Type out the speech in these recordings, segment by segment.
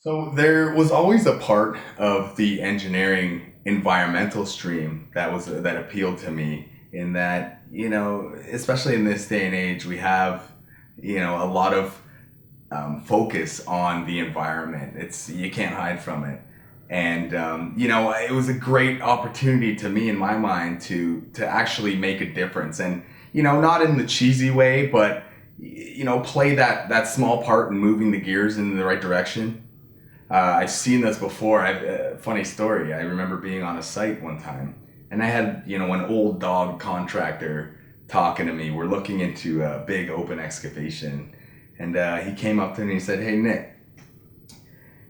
So there was always a part of the engineering environmental stream that appealed to me in that, especially in this day and age, we have, a lot of focus on the environment. It's you can't hide from it. And it was a great opportunity to me in my mind to actually make a difference. And not in the cheesy way, but play that small part in moving the gears in the right direction. I've seen this before. Funny story. I remember being on a site one time, and I had an old dog contractor talking to me. We're looking into a big open excavation, and he came up to me and he said, "Hey Nick,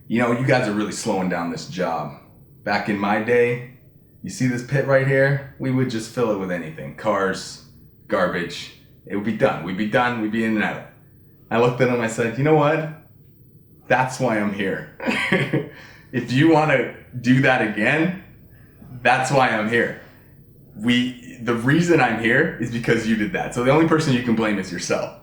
you guys are really slowing down this job. Back in my day, you see this pit right here? We would just fill it with anything, cars, garbage. It would be done. We'd be done. We'd be in and out." I looked at him. I said, "You know what? That's why I'm here. If you want to do that again, that's why I'm here. The reason I'm here is because you did that. So the only person you can blame is yourself."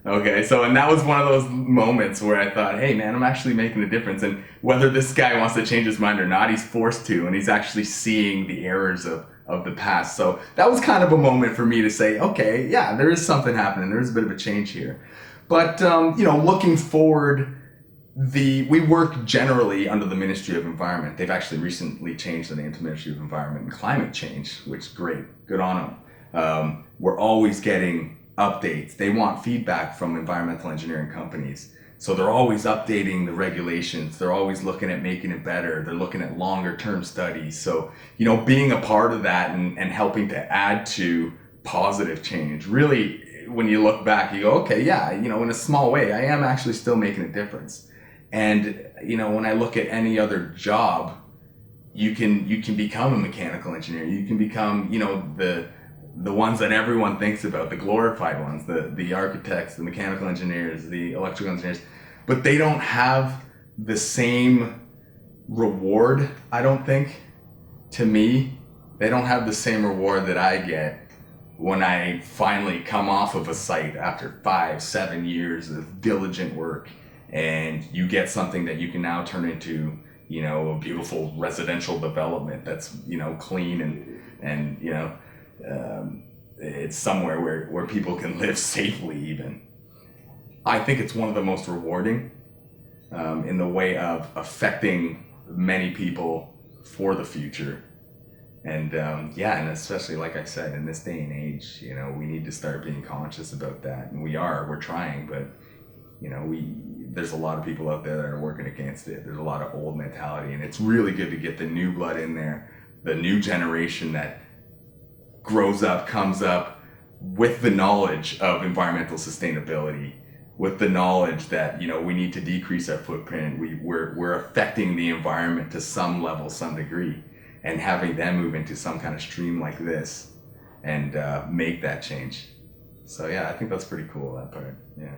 Okay, so and that was one of those moments where I thought, hey man, I'm actually making a difference. And whether this guy wants to change his mind or not, he's forced to, and he's actually seeing the errors of the past. So that was kind of a moment for me to say, okay, yeah, there is something happening. There's a bit of a change here. But looking forward, we work generally under the Ministry of Environment. They've actually recently changed the name to Ministry of Environment and Climate Change, which is great. Good on them. We're always getting updates. They want feedback from environmental engineering companies. So they're always updating the regulations. They're always looking at making it better. They're looking at longer term studies. So, being a part of that and helping to add to positive change, really, when you look back, you go, okay, yeah, in a small way, I am actually still making a difference. And when I look at any other job, you can become a mechanical engineer. You can become the ones that everyone thinks about, the glorified ones, the architects, the mechanical engineers, the electrical engineers, but they don't have the same reward. I don't think, to me, they don't have the same reward that I get when I finally come off of a site after 5-7 years of diligent work, and you get something that you can now turn into, a beautiful residential development that's, clean and it's somewhere where people can live safely even. I think it's one of the most rewarding in the way of affecting many people for the future. And and especially like I said, in this day and age, we need to start being conscious about that. And we're trying, but there's a lot of people out there that are working against it. There's a lot of old mentality, and it's really good to get the new blood in there, the new generation that grows up, comes up with the knowledge of environmental sustainability, with the knowledge that we need to decrease our footprint. We're affecting the environment to some level, some degree, and having them move into some kind of stream like this and make that change. So yeah, I think that's pretty cool, that part. Yeah.